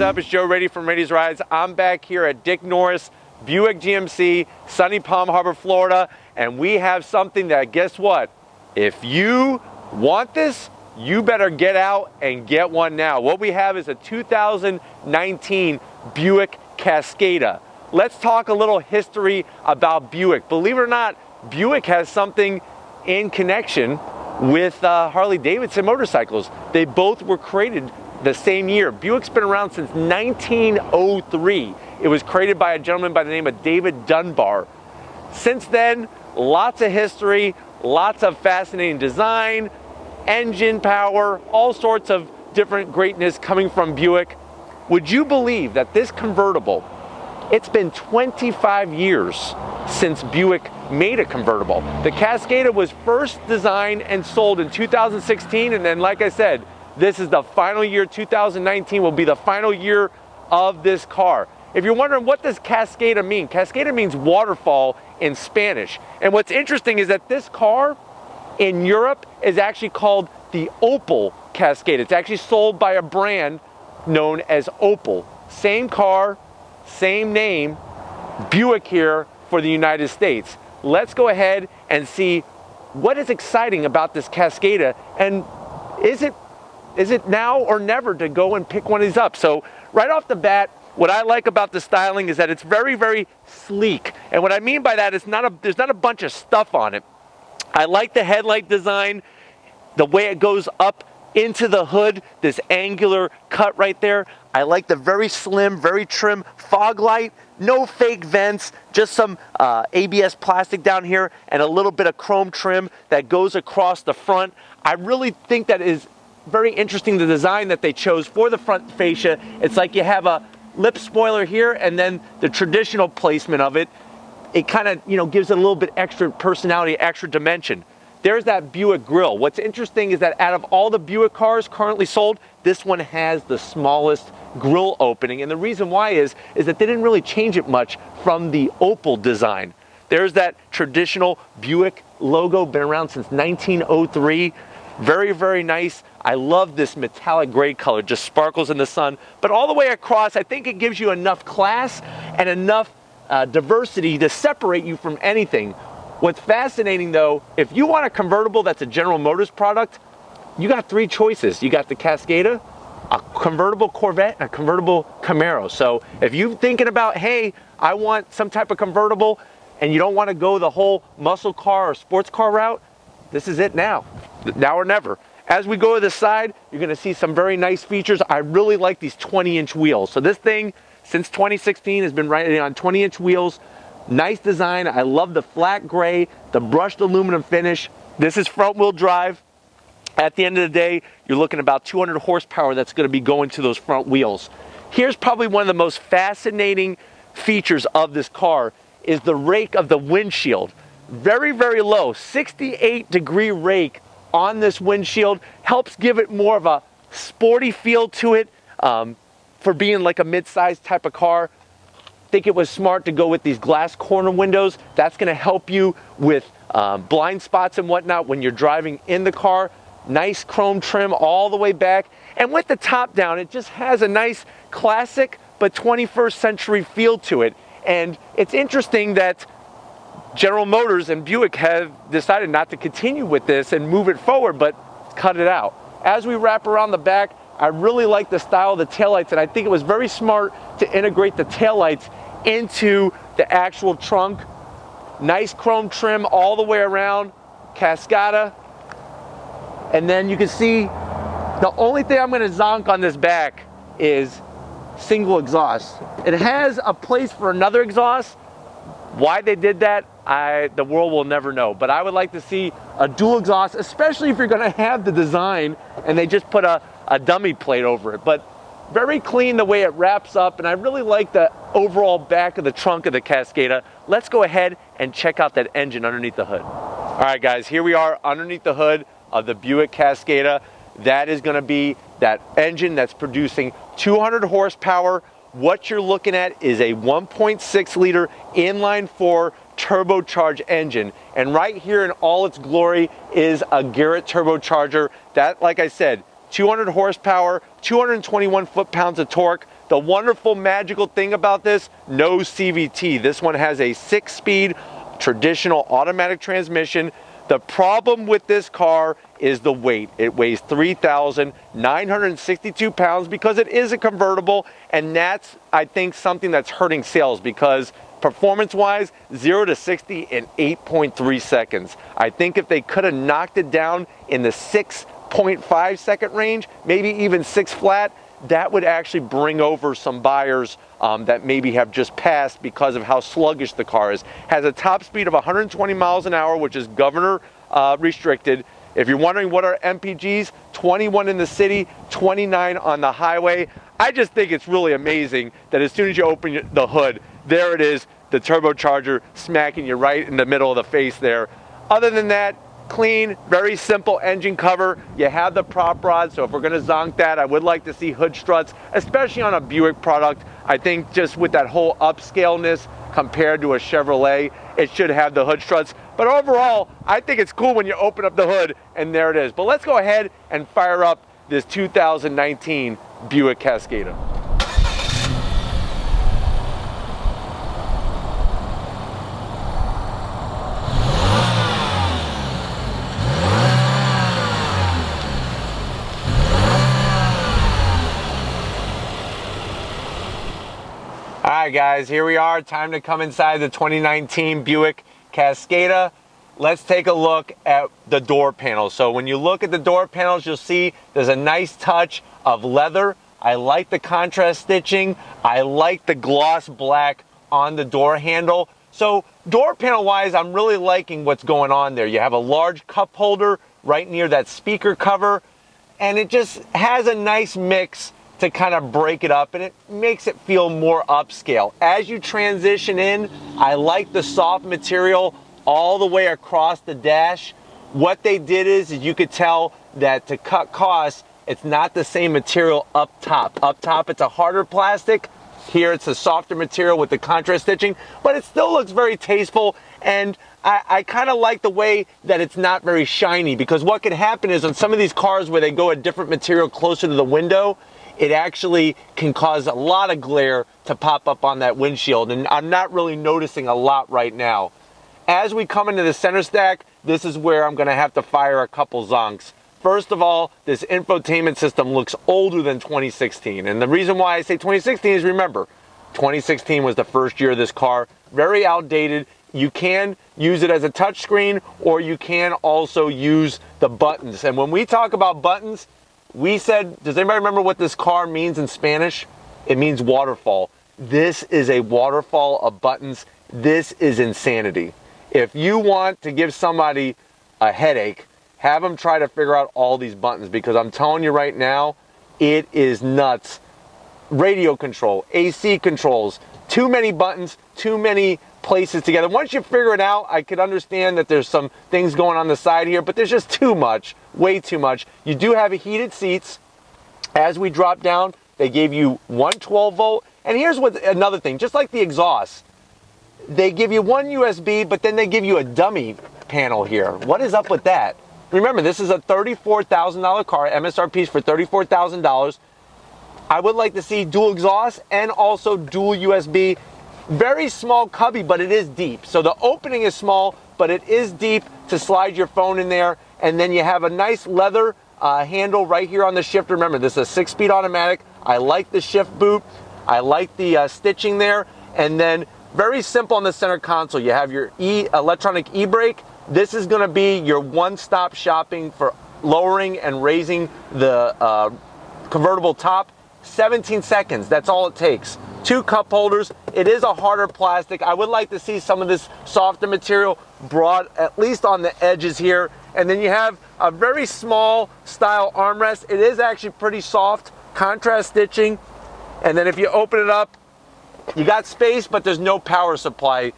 up? It's Joe Raiti from Raiti's Rides. I'm back here at Dick Norris Buick GMC, sunny Palm Harbor, Florida, and we have something that, guess what? If you want this, you better get out and get one now. What we have is a 2019 Buick Cascada. Let's talk a little history about Buick. Believe it or not, Buick has something in connection with Harley-Davidson motorcycles. They both were created the same year. Buick's been around since 1903. It was created by a gentleman by the name of David Dunbar. Since then, lots of history, lots of fascinating design, engine power, all sorts of different greatness coming from Buick. Would you believe that this convertible, it's been 25 years since Buick made a convertible. The Cascada was first designed and sold in 2016, and then like I said, this is the final year. 2019 will be the final year of this car. If you're wondering what does Cascada mean, Cascada means waterfall in Spanish. And what's interesting is that this car in Europe is actually called the Opel Cascada. It's actually sold by a brand known as Opel. Same car, same name, Buick here for the United States. Let's go ahead and see what is exciting about this Cascada, and is it now or never to go and pick one of these up? So right off the bat, what I like about the styling is that it's very, very sleek. And what I mean by that is there's not a bunch of stuff on it. I like the headlight design, the way it goes up into the hood, this angular cut right there. I like the very slim, very trim fog light, no fake vents, just some ABS plastic down here and a little bit of chrome trim that goes across the front. I really think that is very interesting, the design that they chose for the front fascia. It's like you have a lip spoiler here and then the traditional placement of it. It kind of, gives it a little bit extra personality, extra dimension. There's that Buick grille. What's interesting is that out of all the Buick cars currently sold, this one has the smallest grille opening. And the reason why is that they didn't really change it much from the Opel design. There's that traditional Buick logo, been around since 1903. Very, very nice. I love this metallic gray color, just sparkles in the sun. But all the way across, I think it gives you enough class and enough diversity to separate you from anything. What's fascinating though, if you want a convertible that's a General Motors product, you got three choices. You got the Cascada, a convertible Corvette, and a convertible Camaro. So if you're thinking about, hey, I want some type of convertible and you don't want to go the whole muscle car or sports car route, this is it now or never. As we go to the side, you're going to see some very nice features. I really like these 20-inch wheels. So this thing, since 2016, has been riding on 20-inch wheels. Nice design. I love the flat gray, the brushed aluminum finish. This is front-wheel drive. At the end of the day, you're looking about 200 horsepower that's going to be going to those front wheels. Here's probably one of the most fascinating features of this car is the rake of the windshield. Very, very low, 68-degree rake on this windshield. Helps give it more of a sporty feel to it for being like a mid-sized type of car. Think it was smart to go with these glass corner windows. That's going to help you with blind spots and whatnot when you're driving in the car. Nice chrome trim all the way back. And with the top down, it just has a nice classic but 21st century feel to it. And it's interesting that General Motors and Buick have decided not to continue with this and move it forward, but cut it out. As we wrap around the back, I really like the style of the taillights, and I think it was very smart to integrate the taillights into the actual trunk. Nice chrome trim all the way around, Cascada. And then you can see the only thing I'm going to zonk on this back is single exhaust. It has a place for another exhaust. Why they did that, the world will never know. But I would like to see a dual exhaust, especially if you're going to have the design and they just put a dummy plate over it. But very clean the way it wraps up, and I really like the overall back of the trunk of the Cascada. Let's go ahead and check out that engine underneath the hood. All right, guys, here we are underneath the hood of the Buick Cascada. That is going to be that engine that's producing 200 horsepower. What you're looking at is a 1.6 liter inline-4 turbocharged engine, and right here in all its glory is a Garrett turbocharger that, like I said, 200 horsepower, 221 foot-pounds of torque, The wonderful, magical thing about this, no CVT. This one has a 6-speed traditional automatic transmission. The problem with this car is the weight. It weighs 3,962 pounds because it is a convertible, and that's, I think, something that's hurting sales because performance-wise, 0 to 60 in 8.3 seconds. I think if they could have knocked it down in the 6.5 second range, maybe even 6 flat, that would actually bring over some buyers that maybe have just passed because of how sluggish the car is. Has a top speed of 120 miles an hour, which is governor restricted. If you're wondering what are MPGs, 21 in the city, 29 on the highway. I just think it's really amazing that as soon as you open the hood, there it is, the turbocharger smacking you right in the middle of the face there. Other than that, clean, very simple engine cover. You have the prop rod, so if we're gonna zonk that, I would like to see hood struts, especially on a Buick product. I think just with that whole upscaleness compared to a Chevrolet, it should have the hood struts. But overall, I think it's cool when you open up the hood and there it is. But let's go ahead and fire up this 2019 Buick Cascada. All right, guys, here we are. Time to come inside the 2019 Buick Cascada. Let's take a look at the door panels. So when you look at the door panels, you'll see there's a nice touch of leather. I like the contrast stitching. I like the gloss black on the door handle. So door panel wise, I'm really liking what's going on there. You have a large cup holder right near that speaker cover, and it just has a nice mix to kind of break it up, and it makes it feel more upscale. As you transition in, I like the soft material all the way across the dash. What they did is you could tell that to cut costs, it's not the same material up top. Up top, it's a harder plastic. Here, it's a softer material with the contrast stitching, but it still looks very tasteful, and I kind of like the way that it's not very shiny, because what could happen is on some of these cars where they go a different material closer to the window, it actually can cause a lot of glare to pop up on that windshield, and I'm not really noticing a lot right now. As we come into the center stack, this is where I'm gonna have to fire a couple zonks. First of all, this infotainment system looks older than 2016, and the reason why I say 2016 is, remember, 2016 was the first year of this car, very outdated. You can use it as a touchscreen, or you can also use the buttons. And when we talk about buttons, we said, does anybody remember what this car means in Spanish? It means waterfall. This is a waterfall of buttons. This is insanity. If you want to give somebody a headache, have them try to figure out all these buttons, because I'm telling you right now, it is nuts. Radio control, AC controls, too many buttons, too many places together. Once you figure it out, I could understand that there's some things going on the side here, but there's just too much, way too much. You do have heated seats. As we drop down, they gave you one 12-volt. And here's what another thing, just like the exhaust, they give you one USB, but then they give you a dummy panel here. What is up with that? Remember, this is a $34,000 car. MSRP is for $34,000. I would like to see dual exhaust and also dual USB. Very small cubby, but it is deep. So the opening is small, but it is deep to slide your phone in there. And then you have a nice leather handle right here on the shifter. Remember, this is a 6-speed automatic. I like the shift boot. I like the stitching there. And then very simple on the center console. You have your electronic e-brake. This is going to be your one-stop shopping for lowering and raising the convertible top. 17 seconds, that's all it takes. 2 cup holders. It is a harder plastic. I would like to see some of this softer material brought at least on the edges here. And then you have a very small style armrest. It is actually pretty soft, contrast stitching. And then if you open it up, you got space, but there's no power supply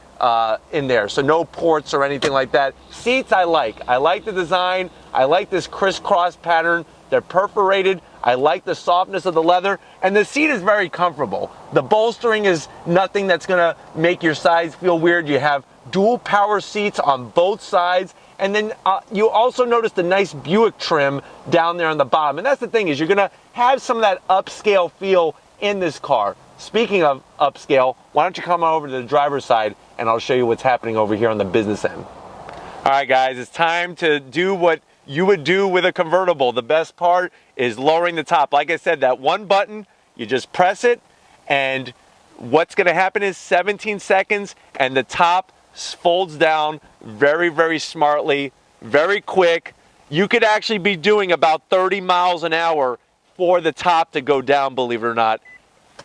in there, so no ports or anything like that. Seats I like. I like the design. I like this crisscross pattern. They're perforated. I like the softness of the leather, and the seat is very comfortable. The bolstering is nothing that's gonna make your sides feel weird. You have dual power seats on both sides, and then you also notice the nice Buick trim down there on the bottom. And that's the thing, is you're gonna have some of that upscale feel in this car. Speaking of upscale, why don't you come over to the driver's side and I'll show you what's happening over here on the business end. All right, guys, it's time to do what you would do with a convertible. The best part is lowering the top. Like I said, that one button, you just press it, and what's going to happen is 17 seconds, and the top folds down very, very smartly, very quick. You could actually be doing about 30 miles an hour for the top to go down, believe it or not.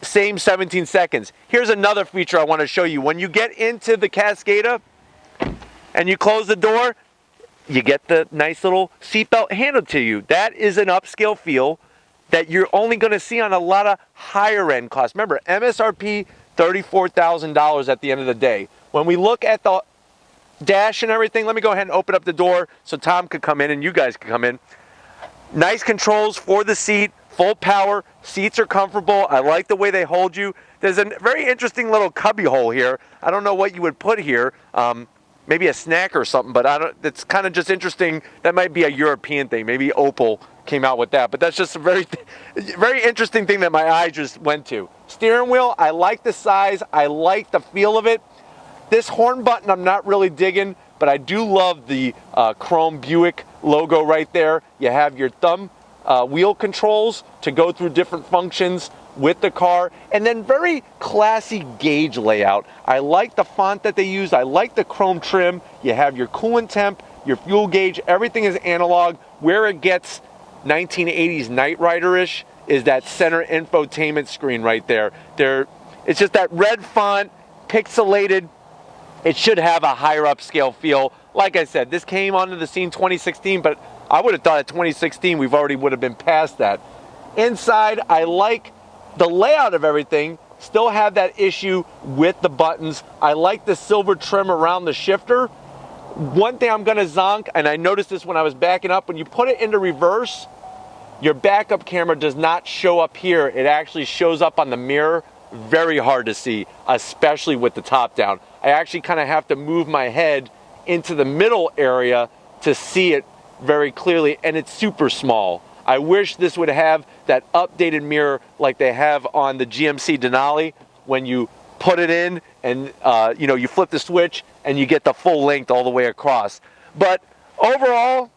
Same 17 seconds. Here's another feature I want to show you. When you get into the Cascada and you close the door, you get the nice little seatbelt handed to you. That is an upscale feel that you're only going to see on a lot of higher end cars. Remember, MSRP $34,000 at the end of the day. When we look at the dash and everything, let me go ahead and open up the door so Tom could come in and you guys could come in. Nice controls for the seat, full power, seats are comfortable. I like the way they hold you. There's a very interesting little cubby hole here. I don't know what you would put here. Maybe a snack or something, but it's kind of just interesting. That might be a European thing. Maybe Opel came out with that, but that's just a very, very interesting thing that my eye just went to. Steering wheel, I like the size. I like the feel of it. This horn button I'm not really digging, but I do love the chrome Buick logo right there. You have your thumb wheel controls to go through different functions with the car, and then very classy gauge layout. I like the font that they use. I like the chrome trim. You have your coolant temp, your fuel gauge, everything is analog. Where it gets 1980s Knight Rider-ish is that center infotainment screen right there. It's just that red font, pixelated. It should have a higher upscale feel. Like I said, this came onto the scene 2016, but I would have thought at 2016 we've already would have been past that. Inside, I like the layout of everything. Still have that issue with the buttons. I like the silver trim around the shifter. One thing I'm gonna zonk, and I noticed this when I was backing up, when you put it into reverse, your backup camera does not show up here. It actually shows up on the mirror. Very hard to see, especially with the top down. I actually kind of have to move my head into the middle area to see it very clearly, and it's super small. I wish this would have that updated mirror like they have on the GMC Denali when you put it in and you flip the switch and you get the full length all the way across. But overall,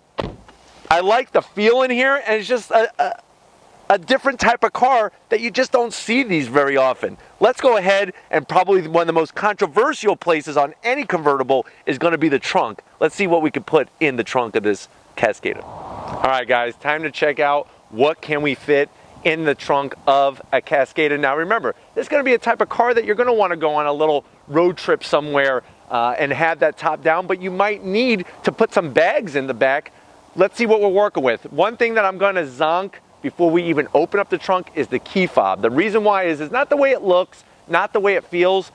I like the feel in here, and it's just a different type of car that you just don't see these very often. Let's go ahead, and probably one of the most controversial places on any convertible is going to be the trunk. Let's see what we can put in the trunk of this Cascada. All right, guys, time to check out what can we fit in the trunk of a Cascada. Now remember, this is going to be a type of car that you're going to want to go on a little road trip somewhere and have that top down, but you might need to put some bags in the back. Let's see what we're working with. One thing that I'm going to zonk before we even open up the trunk is the key fob. The reason why is not the way it looks, not the way it feels,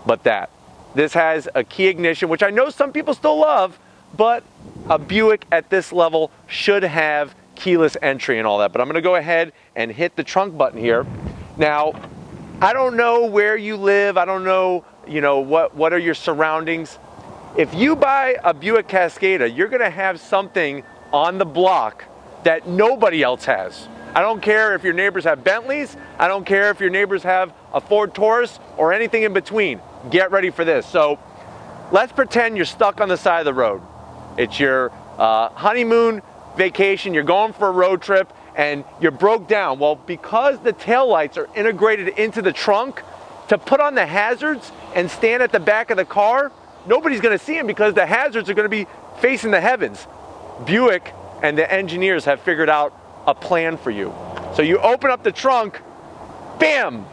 but that. This has a key ignition, which I know some people still love, but a Buick at this level should have keyless entry and all that. But I'm going to go ahead and hit the trunk button here. Now, I don't know where you live. I don't know, what are your surroundings. If you buy a Buick Cascada, you're going to have something on the block that nobody else has. I don't care if your neighbors have Bentleys. I don't care if your neighbors have a Ford Taurus or anything in between. Get ready for this. So let's pretend you're stuck on the side of the road. It's your honeymoon vacation. You're going for a road trip and you're broke down. Well, because the taillights are integrated into the trunk, to put on the hazards and stand at the back of the car, nobody's going to see them because the hazards are going to be facing the heavens. Buick and the engineers have figured out a plan for you. So you open up the trunk, bam!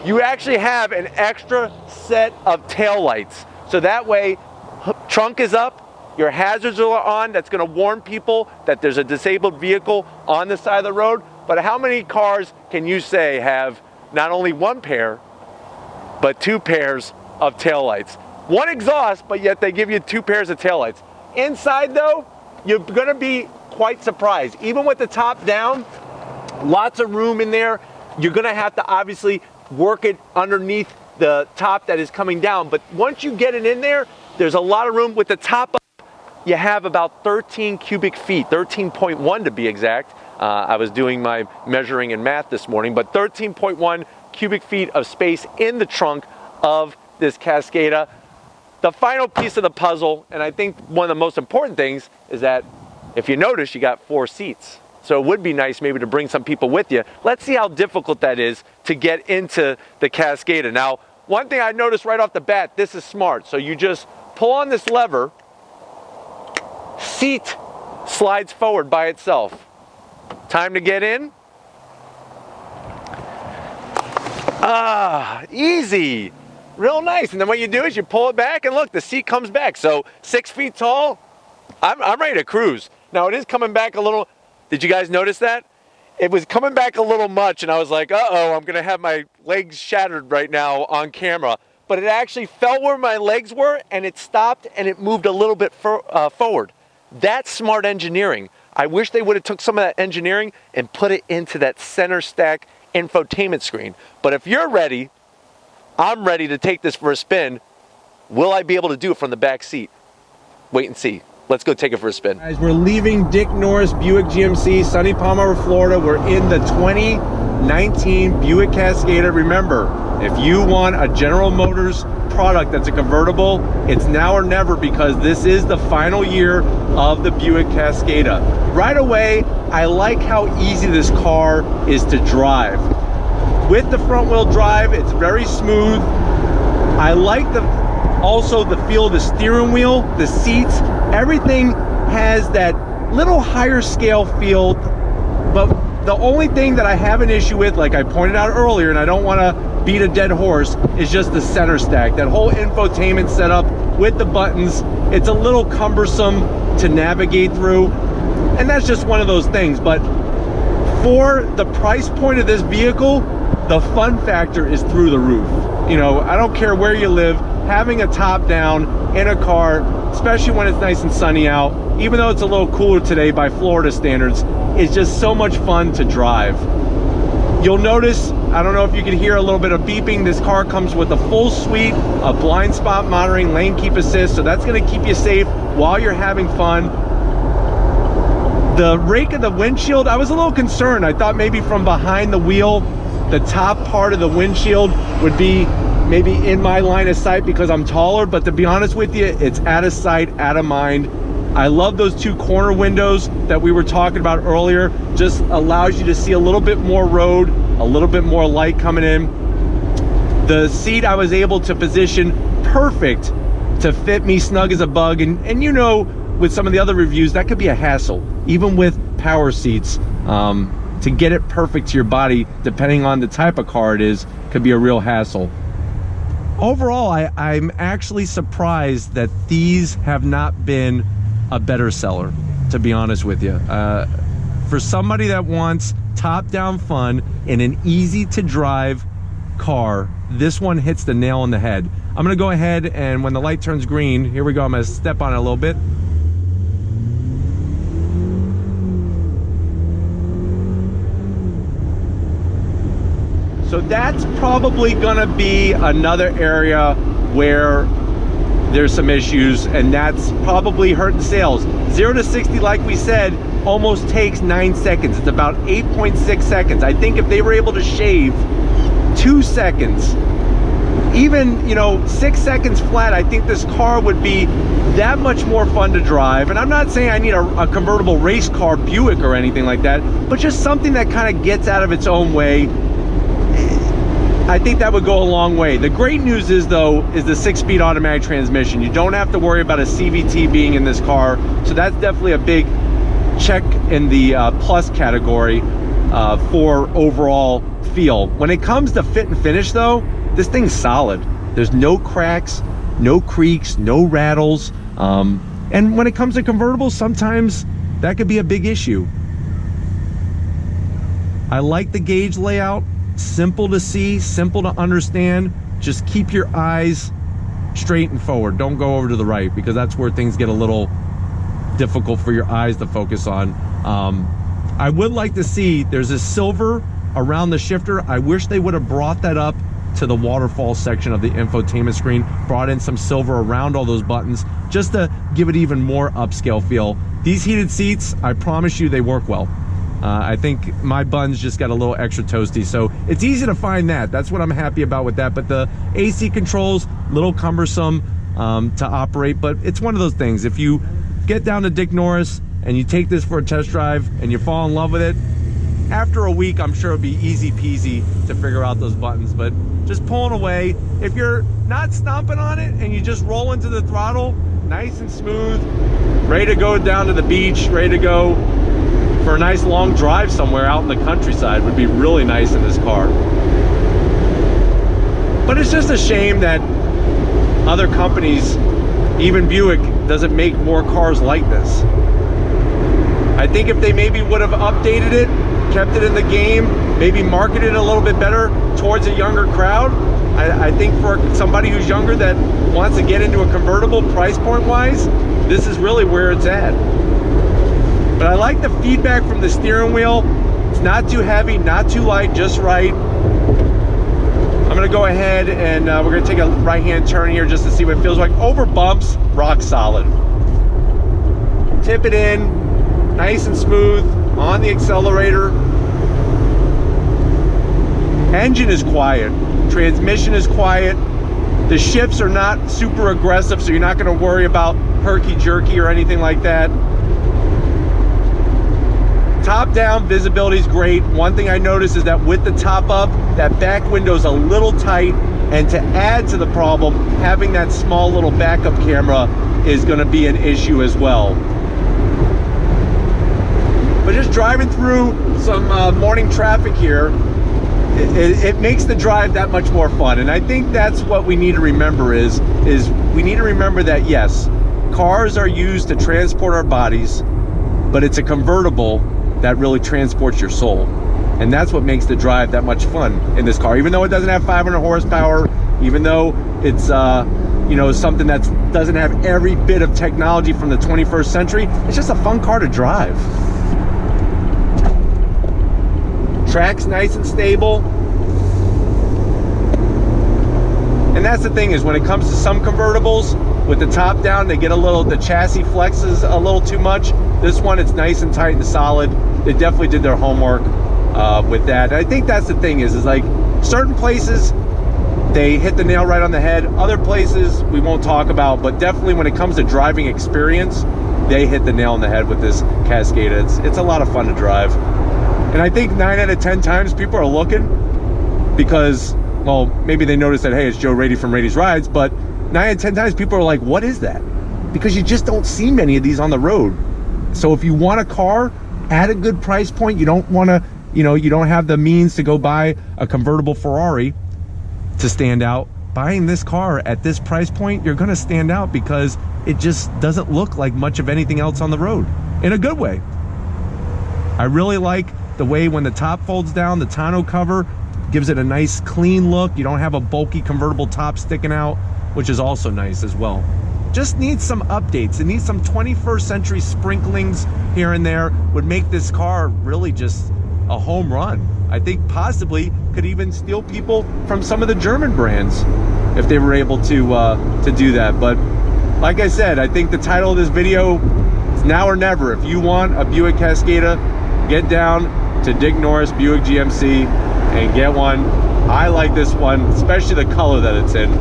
You actually have an extra set of taillights. So that way, trunk is up, your hazards are on. That's going to warn people that there's a disabled vehicle on the side of the road. But how many cars can you say have not only one pair, but two pairs of taillights? One exhaust, but yet they give you two pairs of taillights. Inside though, you're going to be quite surprised. Even with the top down, lots of room in there. You're going to have to obviously work it underneath the top that is coming down. But once you get it in there, there's a lot of room. With the top up, you have about 13 cubic feet, 13.1 to be exact, I was doing my measuring and math this morning, but 13.1 cubic feet of space in the trunk of this Cascada. The final piece of the puzzle, and I think one of the most important things, is that if you notice, you got 4 seats. So it would be nice maybe to bring some people with you. Let's see how difficult that is to get into the Cascada. Now, one thing I noticed right off the bat, this is smart. So you just pull on this lever, seat slides forward by itself. Time to get in. Easy. Real nice. And then what you do is you pull it back and look, the seat comes back. So 6 feet tall, I'm ready to cruise. Now it is coming back a little. Did you guys notice that? It was coming back a little much, and I was like, uh-oh, I'm going to have my legs shattered right now on camera. But it actually fell where my legs were, and it stopped, and it moved a little bit forward. That's smart engineering. I wish they would have took some of that engineering and put it into that center stack infotainment screen. But if you're ready, I'm ready to take this for a spin. Will I be able to do it from the back seat? Wait and see. Let's go take it for a spin. Guys, we're leaving Dick Norris Buick GMC, Sunny Palm Harbor, Florida. We're in the 2019 Buick Cascada. Remember, if you want a General Motors product that's a convertible, it's now or never, because this is the final year of the Buick Cascada. Right away, I like how easy this car is to drive. With the front wheel drive, it's very smooth. I like also the feel of the steering wheel, the seats, everything has that little higher scale feel. But the only thing that I have an issue with, like I pointed out earlier, and I don't want to beat a dead horse, is just the center stack. That whole infotainment setup with the buttons, it's a little cumbersome to navigate through. And that's just one of those things. But for the price point of this vehicle, the fun factor is through the roof. You know, I don't care where you live, having a top down in a car, especially when it's nice and sunny out, even though it's a little cooler today by Florida standards, is just so much fun to drive. You'll notice, I don't know if you can hear a little bit of beeping, this car comes with a full suite of blind spot monitoring, lane keep assist, so that's going to keep you safe while you're having fun. The rake of the windshield, I was a little concerned. I thought maybe from behind the wheel, the top part of the windshield would be maybe in my line of sight because I'm taller, but to be honest with you, it's out of sight, out of mind. I love those 2 corner windows that we were talking about earlier. Just allows you to see a little bit more road, a little bit more light coming in. The seat I was able to position perfect to fit me snug as a bug, and you know, with some of the other reviews, that could be a hassle, even with power seats. To get it perfect to your body, depending on the type of car it is, could be a real hassle. Overall, I'm actually surprised that these have not been a better seller, to be honest with you. For somebody that wants top-down fun in an easy-to-drive car, this one hits the nail on the head. I'm gonna go ahead, and when the light turns green, here we go, I'm gonna step on it a little bit. So that's probably gonna be another area where there's some issues, and that's probably hurting sales. 0 to 60, like we said, almost takes 9 seconds. It's about 8.6 seconds. I think if they were able to shave 2 seconds, even, you know, 6 seconds flat, I think this car would be that much more fun to drive. And I'm not saying I need a convertible race car Buick or anything like that, but just something that kind of gets out of its own way. I think that would go a long way. The great news is, though, is the 6-speed automatic transmission. You don't have to worry about a CVT being in this car, so that's definitely a big check in the plus category for overall feel. When it comes to fit and finish, though, this thing's solid. There's no cracks, no creaks, no rattles, and when it comes to convertibles, sometimes that could be a big issue. I like the gauge layout. Simple to see, simple to understand. Just keep your eyes straight and forward. Don't go over to the right, because that's where things get a little difficult for your eyes to focus on. I would like to see, there's a silver around the shifter. I wish they would have brought that up to the waterfall section of the infotainment screen, brought in some silver around all those buttons, just to give it even more upscale feel. These heated seats, I promise you, they work well. I think my buns just got a little extra toasty, so it's easy to find that. That's what I'm happy about with that. But the AC controls, a little cumbersome to operate, but it's one of those things. If you get down to Dick Norris and you take this for a test drive and you fall in love with it, after a week, I'm sure it'll be easy peasy to figure out those buttons. But just pulling away, if you're not stomping on it and you just roll into the throttle, nice and smooth, ready to go down to the beach, ready to go for a nice long drive somewhere out in the countryside, would be really nice in this car. But it's just a shame that other companies, even Buick, doesn't make more cars like this. I think if they maybe would have updated it, kept it in the game, maybe marketed it a little bit better towards a younger crowd, I think for somebody who's younger that wants to get into a convertible price point wise, this is really where it's at. But I like the feedback from the steering wheel. It's not too heavy, not too light, just right. I'm gonna go ahead and we're gonna take a right-hand turn here just to see what it feels like. Over bumps, rock solid. Tip it in, nice and smooth on the accelerator. Engine is quiet, transmission is quiet. The shifts are not super aggressive, so you're not gonna worry about herky-jerky or anything like that. Top down visibility is great. One thing I noticed is that with the top up, that back window is a little tight, and to add to the problem, having that small little backup camera is going to be an issue as well. But just driving through some morning traffic here, it makes the drive that much more fun. And I think that's what we need to remember is we need to remember that yes, cars are used to transport our bodies, but it's a convertible that really transports your soul. And that's what makes the drive that much fun in this car. Even though it doesn't have 500 horsepower, even though it's you know, something that doesn't have every bit of technology from the 21st century, it's just a fun car to drive. Track's nice and stable. And that's the thing is when it comes to some convertibles, with the top down, they get a little, the chassis flexes a little too much. This one, it's nice and tight and solid. They definitely did their homework with that. And I think that's the thing is like certain places, they hit the nail right on the head. Other places we won't talk about, but definitely when it comes to driving experience, they hit the nail on the head with this Cascada. It's a lot of fun to drive. And I think 9 out of 10 times people are looking because, well, maybe they notice that, hey, it's Joe Raiti from Raiti's Rides, but 9 out of 10 times people are like, what is that? Because you just don't see many of these on the road. So if you want a car at a good price point, you don't want to, you know, you don't have the means to go buy a convertible Ferrari to stand out. Buying this car at this price point, you're going to stand out because it just doesn't look like much of anything else on the road in a good way. I really like the way when the top folds down, the tonneau cover gives it a nice clean look. You don't have a bulky convertible top sticking out, which is also nice as well. Just needs some updates. It needs some 21st century sprinklings here and there. Would make this car really just a home run. I think possibly could even steal people from some of the German brands if they were able to do that. But like I said, I think the title of this video is now or never. If you want a Buick Cascada, get down to Dick Norris Buick GMC and get one. I like this one, especially the color that it's in.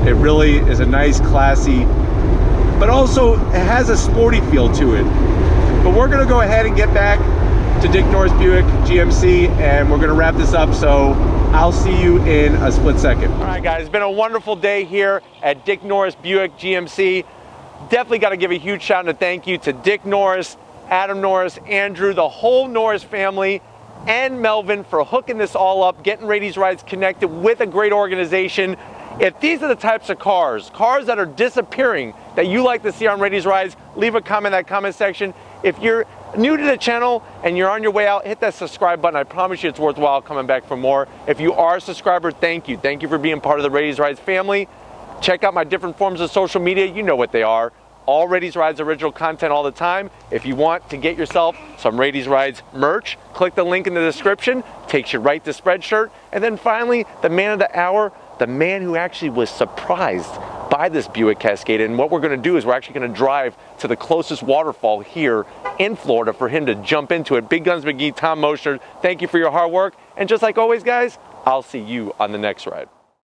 It really is a nice, classy, but also it has a sporty feel to it. But we're gonna go ahead and get back to Dick Norris Buick GMC and we're gonna wrap this up, so I'll see you in a split second. All right guys, it's been a wonderful day here at Dick Norris Buick GMC. Definitely gotta give a huge shout and a thank you to Dick Norris, Adam Norris, Andrew, the whole Norris family, and Melvin for hooking this all up, getting Raiti's Rides connected with a great organization. If these are the types of cars that are disappearing that you like to see on Raiti's Rides, leave a comment in that comment section. If you're new to the channel and you're on your way out, hit that subscribe button. I promise you it's worthwhile coming back for more. If you are a subscriber, thank you. Thank you for being part of the Raiti's Rides family. Check out my different forms of social media. You know what they are. All Raiti's Rides original content all the time. If you want to get yourself some Raiti's Rides merch, click the link in the description. Takes you right to Spreadshirt. And then finally, the man of the hour, the man who actually was surprised buy this Buick Cascada. And what we're going to do is we're actually going to drive to the closest waterfall here in Florida for him to jump into it. Big Guns McGee, Tom Moschner, thank you for your hard work. And just like always, guys, I'll see you on the next ride.